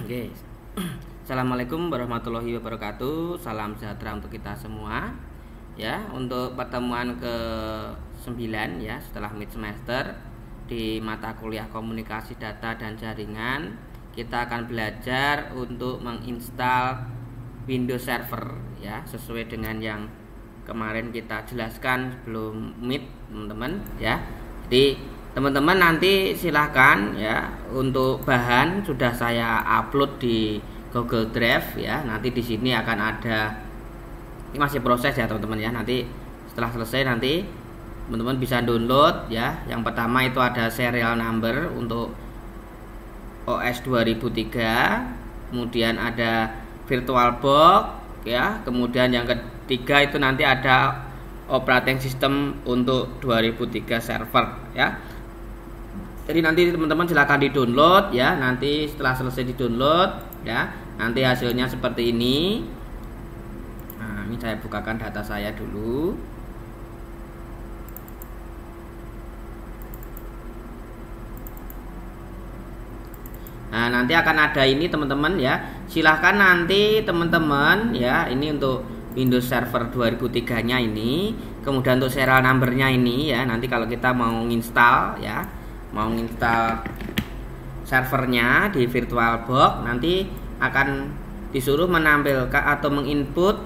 Oke. Assalamualaikum warahmatullahi wabarakatuh. Salam sejahtera untuk kita semua. Ya, untuk pertemuan ke-9 ya setelah mid semester di mata kuliah komunikasi data dan jaringan, kita akan belajar untuk menginstal Windows Server ya, sesuai dengan yang kemarin kita jelaskan sebelum mid, teman-teman ya. Jadi teman-teman nanti silahkan ya, untuk bahan sudah saya upload di Google Drive ya. Nanti di sini akan ada, ini masih proses ya teman-teman ya. Nanti setelah selesai nanti teman-teman bisa download ya. Yang pertama itu ada serial number untuk OS 2003, kemudian ada VirtualBox ya. Kemudian yang ketiga itu nanti ada operating system untuk 2003 server ya. Jadi nanti teman-teman silahkan di-download ya. Nanti setelah selesai di-download ya, nanti hasilnya seperti ini. Nah, ini saya bukakan data saya dulu. Nah, nanti akan ada ini teman-teman ya. Silahkan nanti teman-teman ya, ini untuk Windows Server 2003-nya ini. Kemudian untuk serial number-nya ini ya. Nanti kalau kita mau install ya, mau install servernya di VirtualBox, nanti akan disuruh menampilkan atau menginput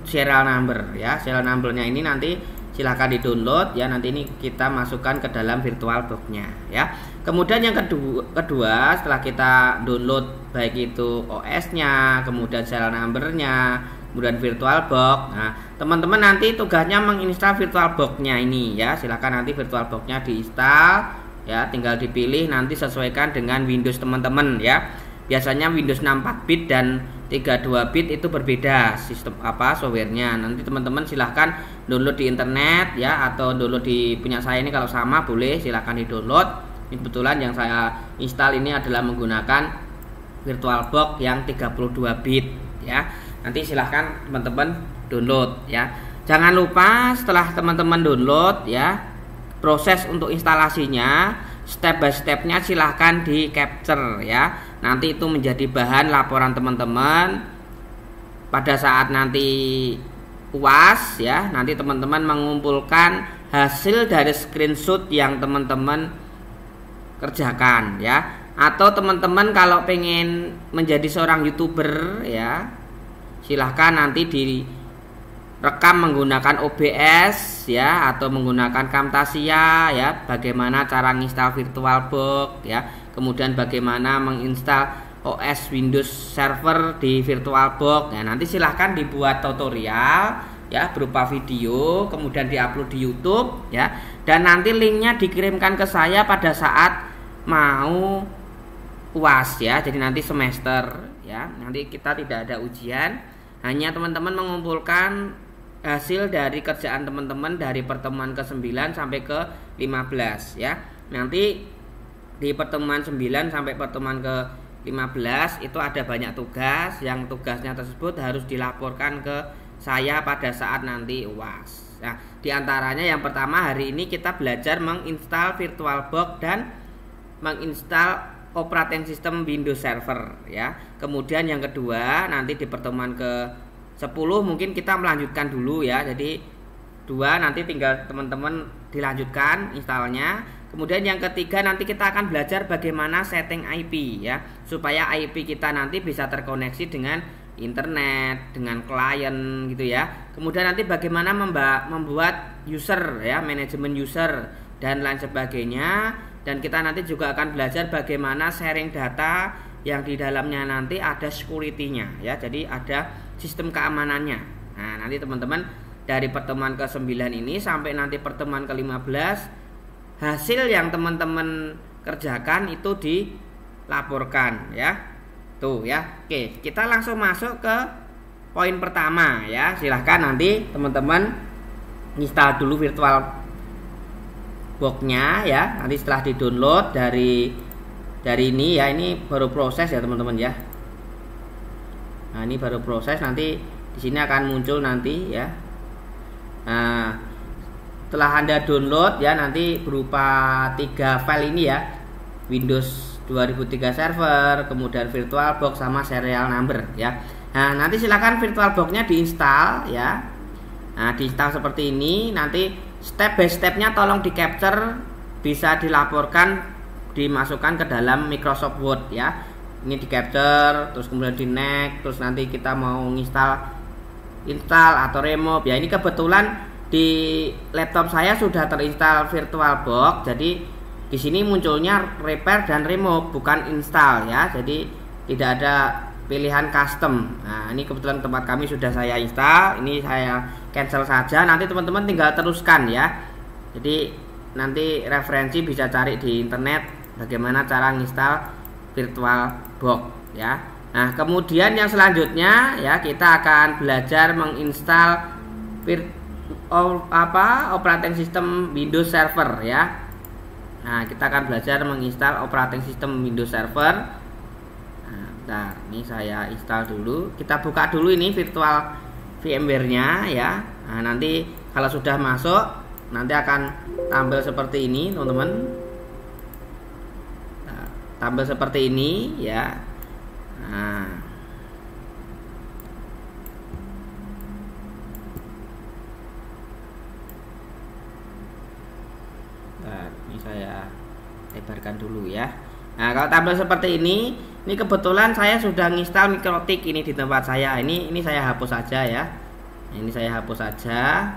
serial number ya. Serial number-nya ini nanti silahkan di-download ya. Nanti ini kita masukkan ke dalam VirtualBox-nya ya. Kemudian yang kedua setelah kita download baik itu OS-nya, kemudian serial number-nya, kemudian VirtualBox. Nah, teman-teman nanti tugasnya menginstal VirtualBox-nya ini ya. Silahkan nanti VirtualBox-nya diinstal ya, tinggal dipilih, nanti sesuaikan dengan Windows teman-teman ya. Biasanya Windows 64 bit dan 32 bit itu berbeda sistem softwarenya. Nanti teman-teman silahkan download di internet ya, atau download di punya saya ini, kalau sama boleh silahkan di-download. Ini kebetulan yang saya install ini adalah menggunakan VirtualBox yang 32 bit ya. Nanti silahkan teman-teman download ya. Jangan lupa setelah teman-teman download ya, proses untuk instalasinya step by stepnya silahkan di capture ya. Nanti itu menjadi bahan laporan teman-teman pada saat nanti UAS ya. Nanti teman-teman mengumpulkan hasil dari screenshot yang teman-teman kerjakan ya. Atau teman-teman kalau pengen menjadi seorang YouTuber ya, silahkan nanti direkam menggunakan OBS ya, atau menggunakan Camtasia ya, bagaimana cara menginstal VirtualBox ya, kemudian bagaimana menginstal OS Windows Server di VirtualBox. Nah, nanti silahkan dibuat tutorial ya berupa video, kemudian diupload di YouTube ya, dan nanti linknya dikirimkan ke saya pada saat mau UAS ya. Jadi nanti semester ya, nanti kita tidak ada ujian, hanya teman-teman mengumpulkan hasil dari kerjaan teman-teman dari pertemuan ke-9 sampai ke-15 ya. Nanti di pertemuan 9 sampai pertemuan ke-15 itu ada banyak tugas, yang tugasnya tersebut harus dilaporkan ke saya pada saat nanti UAS. Nah, diantaranya yang pertama hari ini kita belajar menginstal VirtualBox dan menginstal operating system Windows Server ya. Kemudian yang kedua nanti di pertemuan ke-10 mungkin kita melanjutkan dulu ya. Jadi 2 nanti tinggal teman-teman dilanjutkan installnya. Kemudian yang ketiga nanti kita akan belajar bagaimana setting IP ya, supaya IP kita nanti bisa terkoneksi dengan internet, dengan klien gitu ya. Kemudian nanti bagaimana membuat user ya, manajemen user dan lain sebagainya. Dan kita nanti juga akan belajar bagaimana sharing data yang di dalamnya nanti ada security-nya ya. Jadi ada sistem keamanannya. Nah, nanti teman-teman dari pertemuan ke-9 ini sampai nanti pertemuan ke-15, hasil yang teman-teman kerjakan itu dilaporkan ya. Tuh ya. Oke, kita langsung masuk ke poin pertama ya. Silahkan nanti teman-teman install dulu VirtualBox-nya ya. Nanti setelah di-download dari ini ya, ini baru proses ya teman-teman ya. Nah, ini baru proses, nanti di sini akan muncul nanti ya. Nah, setelah Anda download ya, nanti berupa 3 file ini ya, Windows 2003 server, kemudian VirtualBox sama serial number ya. Nah, nanti silakan VirtualBox-nya diinstal ya. Nah, diinstal seperti ini, nanti step by step-nya tolong di capture, bisa dilaporkan, dimasukkan ke dalam Microsoft Word ya. Ini di capture, terus kemudian di next, terus nanti kita mau install atau remove ya. Ini kebetulan di laptop saya sudah terinstall VirtualBox, jadi di sini munculnya repair dan remove, bukan install ya. Jadi tidak ada pilihan custom. Nah, ini kebetulan tempat kami sudah saya install. Ini saya cancel saja. Nanti teman-teman tinggal teruskan ya. Jadi nanti referensi bisa cari di internet bagaimana cara install VirtualBox ya. Nah, kemudian yang selanjutnya ya, kita akan belajar menginstal operating system Windows Server ya. Nah, kita akan belajar menginstal operating system Windows Server. Nah, ini saya install dulu. Kita buka dulu ini virtual VMware-nya ya. Nah, nanti kalau sudah masuk, nanti akan tampil seperti ini, teman-teman. Nah, tampil seperti ini ya. Nah, ini saya lebarkan dulu ya. Nah, kalau tampil seperti ini kebetulan saya sudah nginstal Mikrotik ini di tempat saya. Ini saya hapus saja ya. Ini saya hapus saja.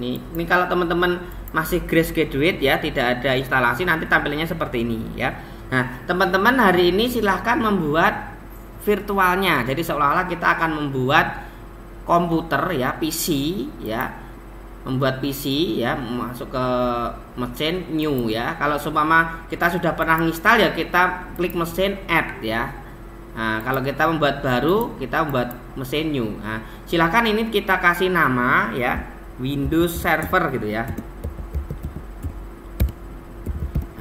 Ini kalau teman-teman masih graduate ya, tidak ada instalasi, nanti tampilannya seperti ini ya. Nah, teman-teman hari ini silahkan membuat virtualnya. Jadi seolah-olah kita akan membuat komputer ya, PC ya. Membuat PC ya, masuk ke mesin new ya. Kalau seumpama kita sudah pernah install ya, kita klik mesin add ya. Nah, kalau kita membuat baru, kita membuat mesin new. Nah, silahkan ini kita kasih nama ya, Windows Server gitu ya.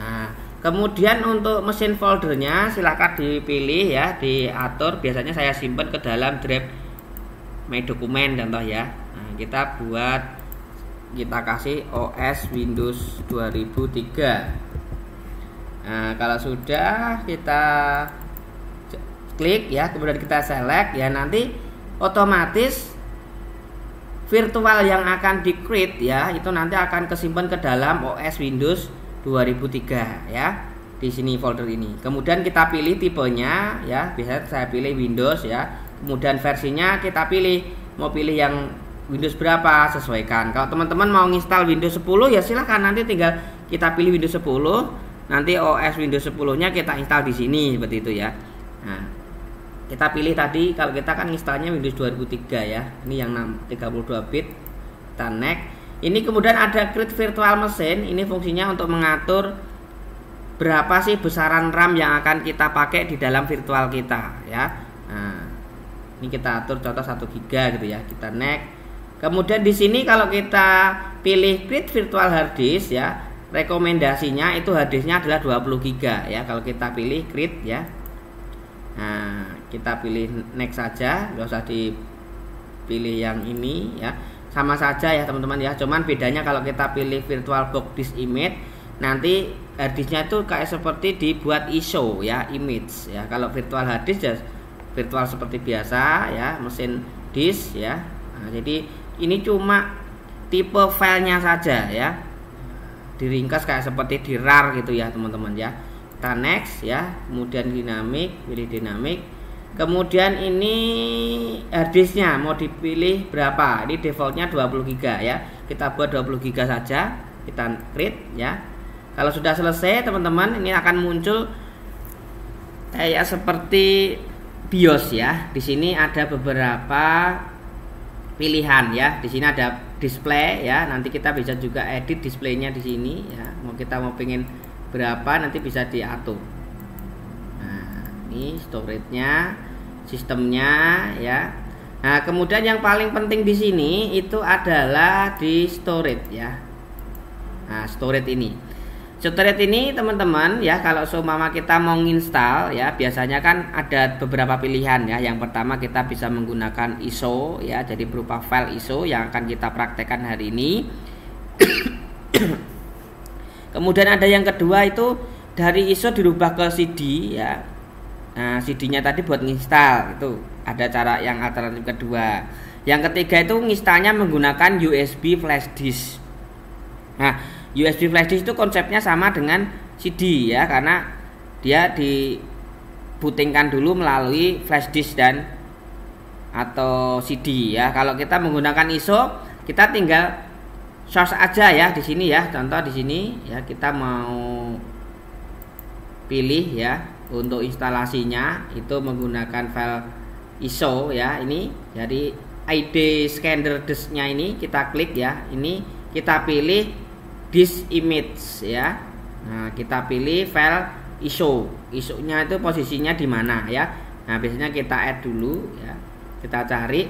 Nah, kemudian untuk mesin foldernya silahkan dipilih ya, diatur. Biasanya saya simpan ke dalam drive my dokumen contoh ya. Nah, kita kasih OS Windows 2003. Nah, kalau sudah kita klik ya, kemudian kita select ya, nanti otomatis virtual yang akan di create ya, itu nanti akan kesimpan ke dalam OS Windows 2003 ya, di sini folder ini. Kemudian kita pilih tipenya ya, biasanya saya pilih Windows ya. Kemudian versinya kita pilih, mau pilih yang Windows berapa, sesuaikan. Kalau teman-teman mau install Windows 10 ya silahkan, nanti tinggal kita pilih Windows 10, nanti OS Windows 10-nya kita install di sini seperti itu ya. Nah, kita pilih tadi, kalau kita kan installnya Windows 2003 ya. Ini yang 32 bit. Kita next. Ini kemudian ada create virtual machine. Ini fungsinya untuk mengatur berapa sih besaran RAM yang akan kita pakai di dalam virtual kita ya. Nah, ini kita atur contoh 1 GB gitu ya. Kita next. Kemudian di sini kalau kita pilih create virtual hard disk ya, rekomendasinya itu hard disknya adalah 20 GB ya. Kalau kita pilih create ya. Nah, kita pilih next saja, nggak usah dipilih yang ini ya. Sama saja ya teman-teman ya. Cuman bedanya kalau kita pilih VirtualBox disk image, nanti hard disknya itu kayak seperti dibuat ISO ya, image ya. Kalau virtual hard disk ya virtual seperti biasa ya, mesin disk ya. Nah, jadi ini cuma tipe filenya saja ya, diringkas kayak seperti di RAR gitu ya teman-teman ya. Kita next ya, kemudian dinamik, pilih dinamik. Kemudian ini hard disknya mau dipilih berapa, ini defaultnya 20 GB ya, kita buat 20 GB saja. Kita create ya. Kalau sudah selesai teman-teman, ini akan muncul kayak seperti BIOS ya. Di sini ada beberapa pilihan ya. Di sini ada display ya. Nanti kita bisa juga edit displaynya di sini ya. Kita mau pengen berapa nanti bisa diatur. Nah, ini storage-nya, sistemnya ya. Nah, kemudian yang paling penting di sini itu adalah di storage ya. Nah, storage ini. Storage ini teman-teman ya, kalau seumpama kita mau install ya, biasanya kan ada beberapa pilihan ya. Yang pertama kita bisa menggunakan ISO ya, jadi berupa file ISO yang akan kita praktekkan hari ini. Kemudian ada yang kedua itu dari ISO dirubah ke CD ya. Nah, CD-nya tadi buat nginstal, itu ada cara yang alternatif kedua. Yang ketiga itu nginstalnya menggunakan USB flash disk. Nah, USB flash disk itu konsepnya sama dengan CD ya, karena dia dibutingkan dulu melalui flash disk dan atau CD ya. Kalau kita menggunakan ISO, kita tinggal source aja ya di sini ya. Contoh di sini ya, kita mau pilih ya untuk instalasinya itu menggunakan file ISO ya. Ini jadi ID scanner disknya ini kita klik ya. Ini kita pilih disk image ya. Nah, kita pilih file ISO. ISO-nya itu posisinya di mana ya. Nah, biasanya kita add dulu ya. Kita cari.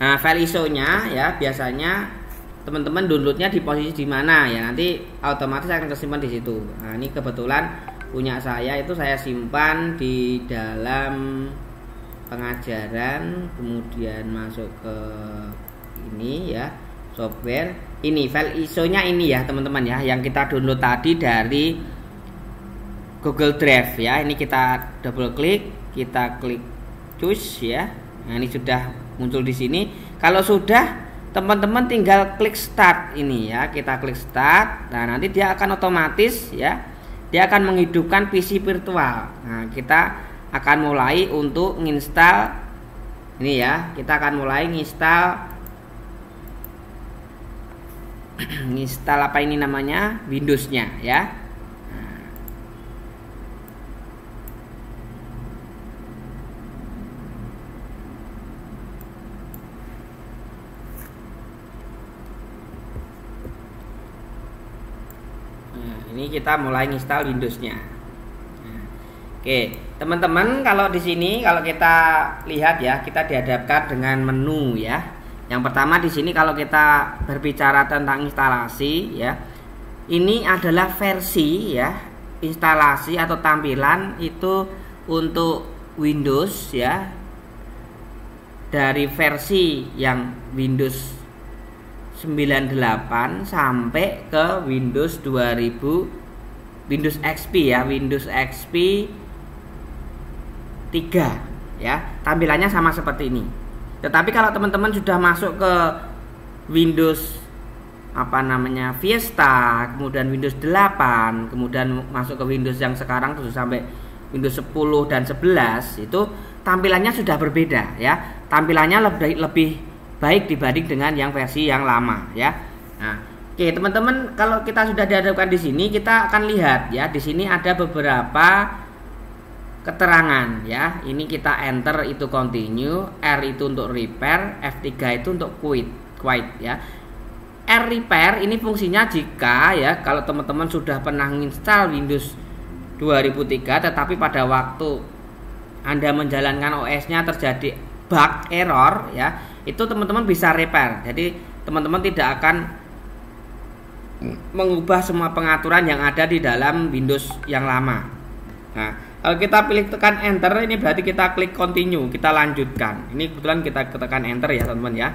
Nah, file ISO-nya ya biasanya teman-teman downloadnya di posisi di mana ya. Nanti otomatis akan tersimpan di situ. Nah, ini kebetulan punya saya itu saya simpan di dalam pengajaran, kemudian masuk ke ini ya, software. Ini file ISO-nya ini ya teman-teman ya, yang kita download tadi dari Google Drive ya. Ini kita double klik, kita klik choose ya. Nah, ini sudah muncul di sini. Kalau sudah, teman-teman tinggal klik start ini ya. Kita klik start. Nah, nanti dia akan otomatis ya. Dia akan menghidupkan PC virtual. Nah, kita akan mulai untuk nginstal ini ya. Kita akan mulai nginstal apa ini namanya, Windows-nya ya. Nah, ini kita mulai nginstal Windows-nya. Nah, oke, teman-teman, kalau di sini kalau kita lihat ya, kita dihadapkan dengan menu ya. Yang pertama di sini kalau kita berbicara tentang instalasi ya, ini adalah versi ya, instalasi atau tampilan itu untuk Windows ya, dari versi yang Windows 98 sampai ke Windows 2000, Windows XP ya, Windows XP 3 ya, tampilannya sama seperti ini. Tetapi kalau teman-teman sudah masuk ke Windows Vista, kemudian Windows 8, kemudian masuk ke Windows yang sekarang terus sampai Windows 10 dan 11, itu tampilannya sudah berbeda ya. Tampilannya lebih baik dibanding dengan yang versi yang lama ya. Nah, oke teman-teman, kalau kita sudah dihadapkan di sini, kita akan lihat ya, di sini ada beberapa keterangan ya. Ini kita enter itu continue, R itu untuk repair, F3 itu untuk quit ya. R repair ini fungsinya jika ya, kalau teman-teman sudah pernah install Windows 2003 tetapi pada waktu Anda menjalankan OS-nya terjadi bug error ya, itu teman-teman bisa repair. Jadi teman-teman tidak akan mengubah semua pengaturan yang ada di dalam Windows yang lama. Nah, kalau kita pilih tekan enter, ini berarti kita klik continue, kita lanjutkan. Ini kebetulan kita tekan enter ya teman-teman ya.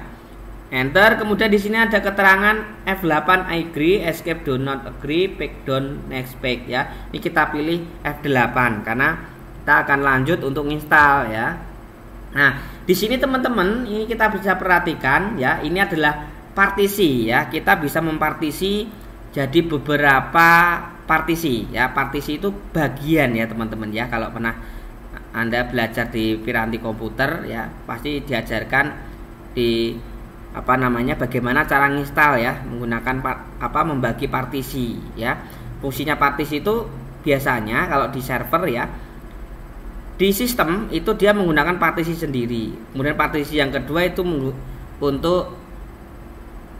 Enter, kemudian di sini ada keterangan F8 I agree, escape do not agree, back down next page ya. Ini kita pilih F8 karena kita akan lanjut untuk install ya. Nah, di sini teman-teman, ini kita bisa perhatikan ya, ini adalah partisi ya. Kita bisa mempartisi jadi beberapa partisi ya. Partisi itu bagian ya teman-teman ya. Kalau pernah Anda belajar di Piranti komputer ya, pasti diajarkan di bagaimana cara nginstal ya, menggunakan membagi partisi ya. Fungsinya partisi itu biasanya kalau di server ya, di sistem itu dia menggunakan partisi sendiri. Kemudian partisi yang kedua itu untuk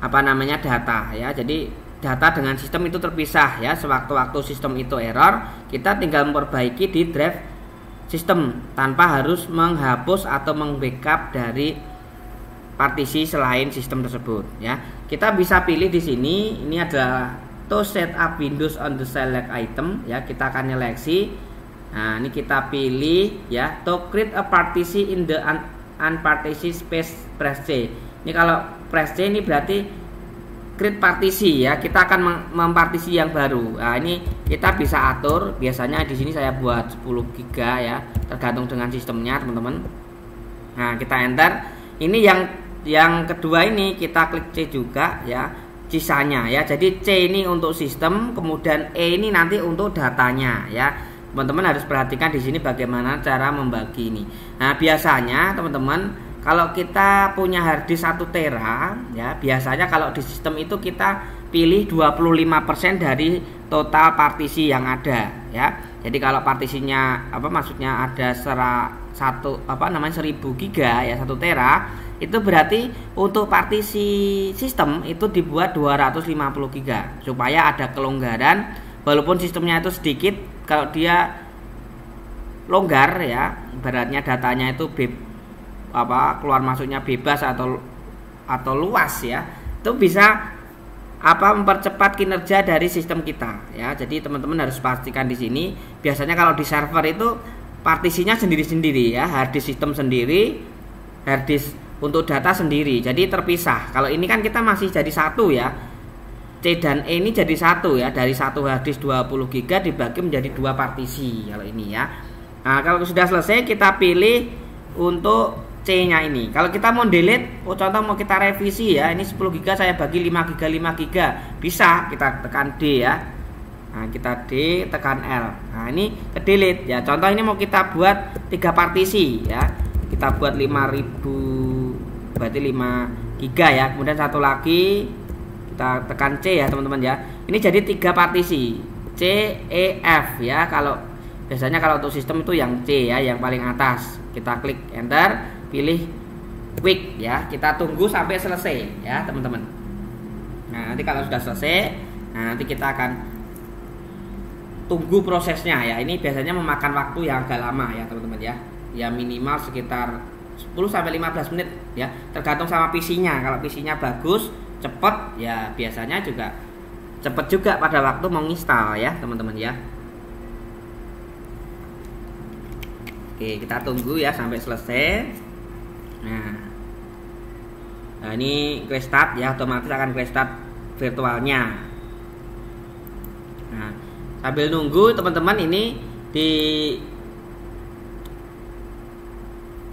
data ya. Jadi data dengan sistem itu terpisah ya. Sewaktu-waktu sistem itu error, kita tinggal memperbaiki di drive sistem tanpa harus menghapus atau membackup dari partisi selain sistem tersebut ya. Kita bisa pilih di sini, ini adalah to set up Windows on the select item ya. Kita akan seleksi. Nah, ini kita pilih ya, to create a partition in the unpartitioned space, press C. Ini kalau press C ini berarti create partisi ya, kita akan mempartisi yang baru. Nah, ini kita bisa atur. Biasanya di sini saya buat 10 GB ya, tergantung dengan sistemnya teman-teman. Nah, kita enter. Ini yang kedua ini kita klik C juga ya, sisanya ya. Jadi C ini untuk sistem, kemudian E ini nanti untuk datanya ya. Teman-teman harus perhatikan di sini bagaimana cara membagi ini. Nah, biasanya teman-teman kalau kita punya harddisk 1 tera ya, biasanya kalau di sistem itu kita pilih 25% dari total partisi yang ada ya. Jadi kalau partisinya maksudnya ada 1000 GB ya, 1 tera, itu berarti untuk partisi sistem itu dibuat 250 GB supaya ada kelonggaran walaupun sistemnya itu sedikit. Kalau dia longgar ya, ibaratnya datanya itu keluar masuknya bebas atau luas ya, itu bisa mempercepat kinerja dari sistem kita ya. Jadi teman-teman harus pastikan di sini. Biasanya kalau di server itu partisinya sendiri-sendiri ya, harddisk sistem sendiri, harddisk untuk data sendiri, jadi terpisah. Kalau ini kan kita masih jadi satu ya, C dan E ini jadi satu ya, dari satu harddisk 20 GB dibagi menjadi 2 partisi kalau ini ya. Nah, kalau sudah selesai kita pilih untuk C-nya ini. Kalau kita mau delete, contoh mau kita revisi ya, ini 10 GB saya bagi 5 GB, bisa kita tekan D ya. Nah, kita D, tekan L. Nah, ini ke delete ya. Contoh ini mau kita buat 3 partisi ya. Kita buat 5000, berarti 5 GB ya. Kemudian satu lagi kita tekan C ya teman-teman ya. Ini jadi 3 partisi, C, E, F ya. Biasanya kalau untuk sistem itu yang C ya, yang paling atas. Kita klik enter, pilih quick ya, kita tunggu sampai selesai ya teman-teman. Nah, nanti kalau sudah selesai, nanti kita akan tunggu prosesnya ya. Ini biasanya memakan waktu yang agak lama ya teman-teman ya. Ya minimal sekitar 10-15 menit ya, tergantung sama PC-nya. Kalau PC-nya bagus, cepet ya, biasanya juga cepet juga pada waktu menginstal ya teman-teman ya. Oke, kita tunggu ya sampai selesai. Nah, ini restart ya, otomatis akan restart virtualnya. Nah, sambil nunggu teman-teman, ini di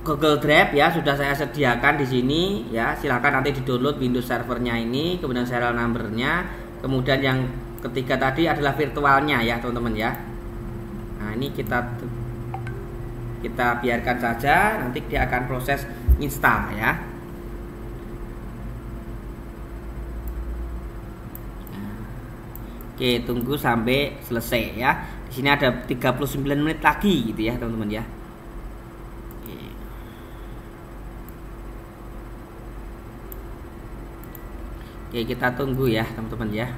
Google Drive ya sudah saya sediakan di sini ya. Silakan nanti di-download Windows servernya ini, kemudian serial numbernya, kemudian yang ketiga tadi adalah virtualnya ya teman-teman ya. Nah, ini kita biarkan saja, nanti dia akan proses install ya. Oke, tunggu sampai selesai ya. Di sini ada 39 menit lagi gitu ya teman-teman ya. Oke, kita tunggu ya teman-teman ya.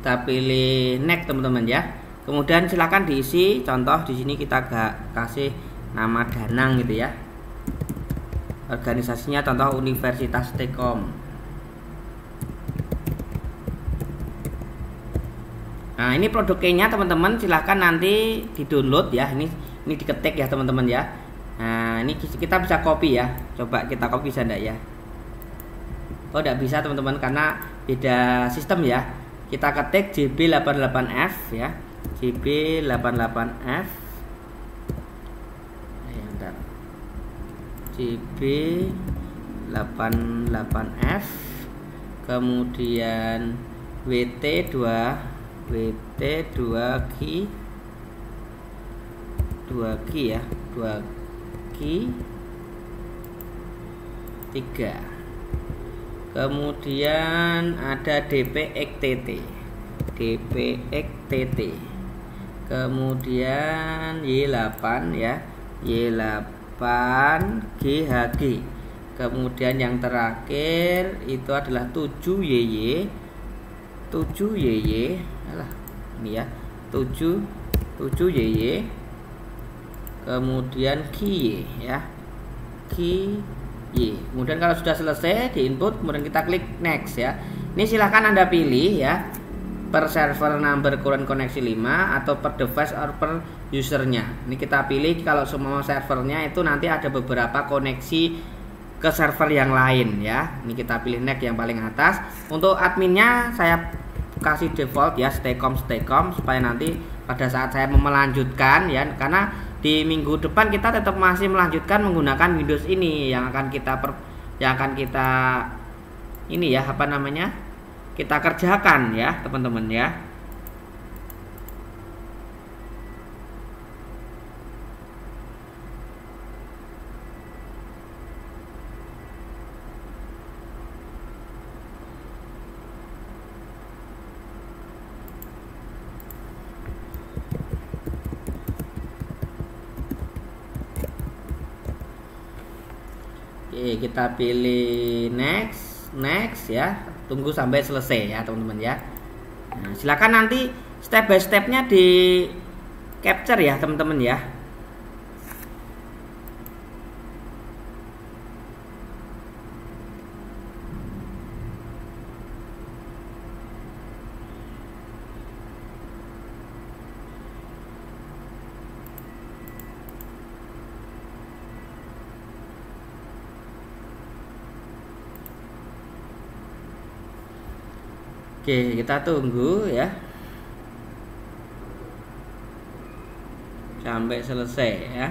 Kita pilih next teman-teman ya. Kemudian silakan diisi. Contoh di sini kita kasih nama Danang gitu ya. Organisasinya contoh Universitas Telkom. Nah, ini produk key-nya teman-teman, silahkan nanti di-download ya. Ini diketik ya teman-teman ya. Nah, ini kita bisa copy ya. Coba kita copy bisa enggak ya? Oh, enggak bisa teman-teman karena beda sistem ya. Kita ketik JB88F ya. JB88F. JB88F. Kemudian WT2 key 2 key ya, 2 key 3. Kemudian ada DPXTT, kemudian Y8 ya, Y8 GHG. Kemudian yang terakhir itu adalah 7YY. 7YY. Alah, ini ya. 7YY. Kemudian QY ya. QY. Kemudian kalau sudah selesai di input, kemudian kita klik next ya. Ini silahkan Anda pilih ya, per server number current koneksi 5 atau per device or per usernya. Ini kita pilih kalau semua servernya itu nanti ada beberapa koneksi ke server yang lain ya. Ini kita pilih next yang paling atas. Untuk adminnya saya kasih default ya, staycom supaya nanti pada saat saya melanjutkan ya, karena di minggu depan kita tetap masih melanjutkan menggunakan Windows ini yang akan kita ini ya, apa namanya, kita kerjakan ya teman-teman ya. Oke, kita pilih next ya, tunggu sampai selesai ya teman-teman ya. Nah, silakan nanti step by stepnya di capture ya teman-teman ya. Oke, kita tunggu ya sampai selesai ya.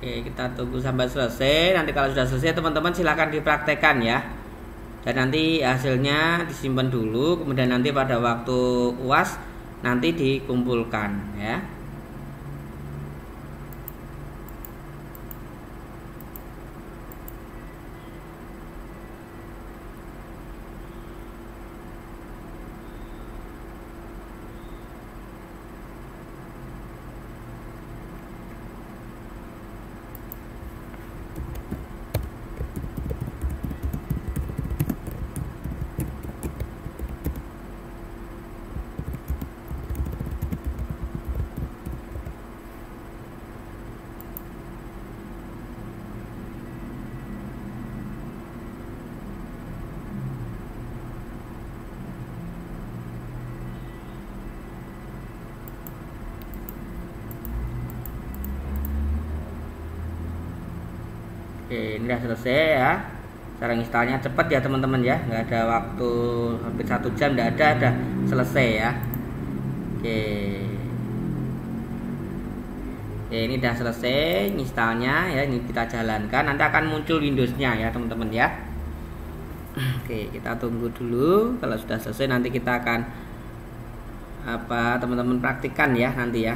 Oke, kita tunggu sampai selesai. Nanti kalau sudah selesai teman-teman silahkan dipraktekkan ya. Dan nanti hasilnya disimpan dulu, kemudian nanti pada waktu UAS nanti dikumpulkan ya. Oke, ini sudah selesai ya. Cara installnya cepat ya teman-teman ya, nggak ada waktu hampir 1 jam, nggak ada selesai ya. Oke. Oke, ini sudah selesai installnya ya. Ini kita jalankan, nanti akan muncul Windowsnya ya teman-teman ya. Oke, kita tunggu dulu. Kalau sudah selesai nanti kita akan teman-teman praktikkan ya nanti ya.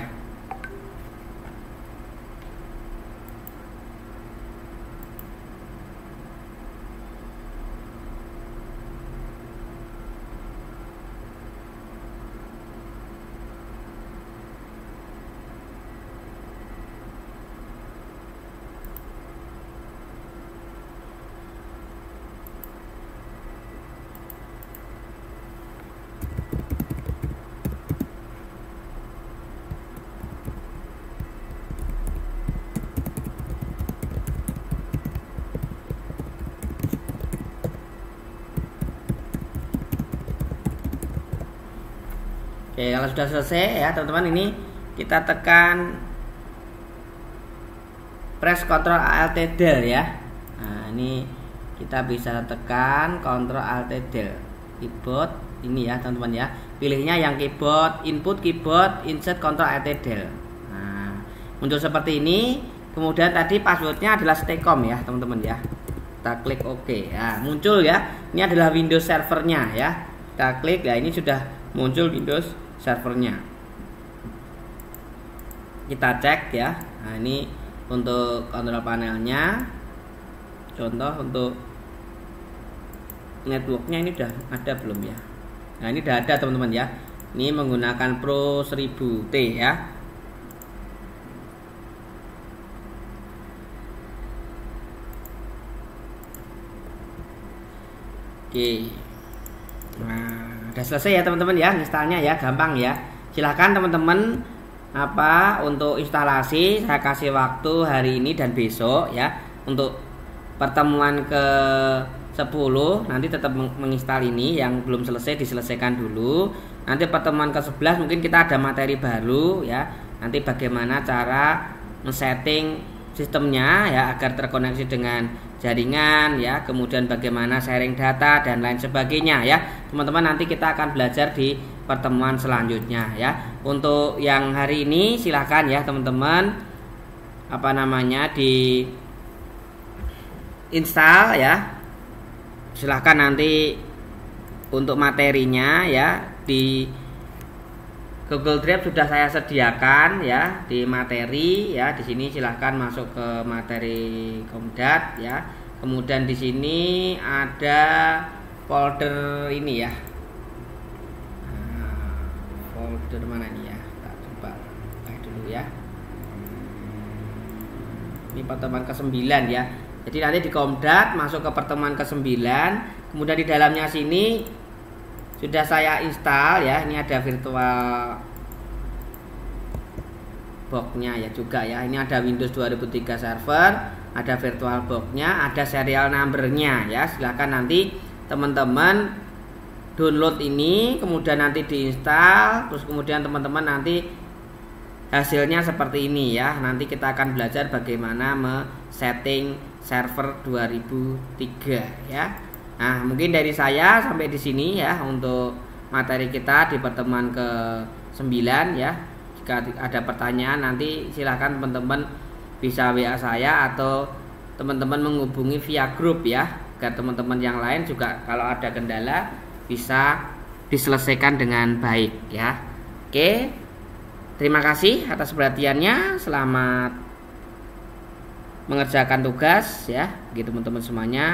Oke, kalau sudah selesai ya teman-teman, ini kita tekan press Ctrl Alt Del ya. Nah, ini kita bisa tekan Ctrl Alt Del keyboard ini ya teman-teman ya. Pilihnya yang keyboard input, keyboard insert Ctrl Alt Del. Nah, muncul seperti ini. Kemudian tadi passwordnya adalah staycom ya teman-teman ya. Kita klik OK ya, muncul ya. Ini adalah Windows servernya ya. Kita klik ya, ini sudah muncul Windows servernya. Kita cek ya. Nah, ini untuk kontrol panelnya. Contoh untuk networknya ini udah ada belum ya? Nah, ini udah ada teman-teman ya. Ini menggunakan Pro 1000T ya. Oke. Nah, udah selesai ya teman-teman ya installnya ya, gampang ya. Silahkan teman-teman untuk instalasi saya kasih waktu hari ini dan besok ya. Untuk pertemuan ke 10 nanti tetap menginstal ini, yang belum selesai diselesaikan dulu. Nanti pertemuan ke 11 mungkin kita ada materi baru ya. Nanti bagaimana cara men-setting sistemnya ya agar terkoneksi dengan jaringan ya, kemudian bagaimana sharing data dan lain sebagainya ya. Teman-teman nanti kita akan belajar di pertemuan selanjutnya ya. Untuk yang hari ini silahkan ya teman-teman di install ya. Silahkan nanti untuk materinya ya di Google Drive sudah saya sediakan ya di materi ya. Di sini silahkan masuk ke materi Komdat ya. Kemudian di sini ada folder ini ya. Nah, folder mana nih ya? Kita coba buka dulu ya. Ini pertemuan ke-9 ya. Jadi nanti di Komdat masuk ke pertemuan ke-9. Kemudian di dalamnya sini sudah saya install ya. Ini ada virtual box-nya ya juga ya. Ini ada Windows 2003 server, ada virtual box-nya, ada serial number-nya ya. Silahkan nanti teman-teman download ini, kemudian nanti diinstal, terus kemudian teman-teman nanti hasilnya seperti ini ya. Nanti kita akan belajar bagaimana setting server 2003 ya. Nah, mungkin dari saya sampai di sini ya untuk materi kita di pertemuan ke-9 ya. Jika ada pertanyaan nanti silahkan teman-teman bisa WA saya atau teman-teman menghubungi via grup ya, agar teman-teman yang lain juga kalau ada kendala bisa diselesaikan dengan baik ya. Oke. Terima kasih atas perhatiannya. Selamat mengerjakan tugas ya, gitu teman-teman semuanya.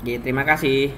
Oke, terima kasih.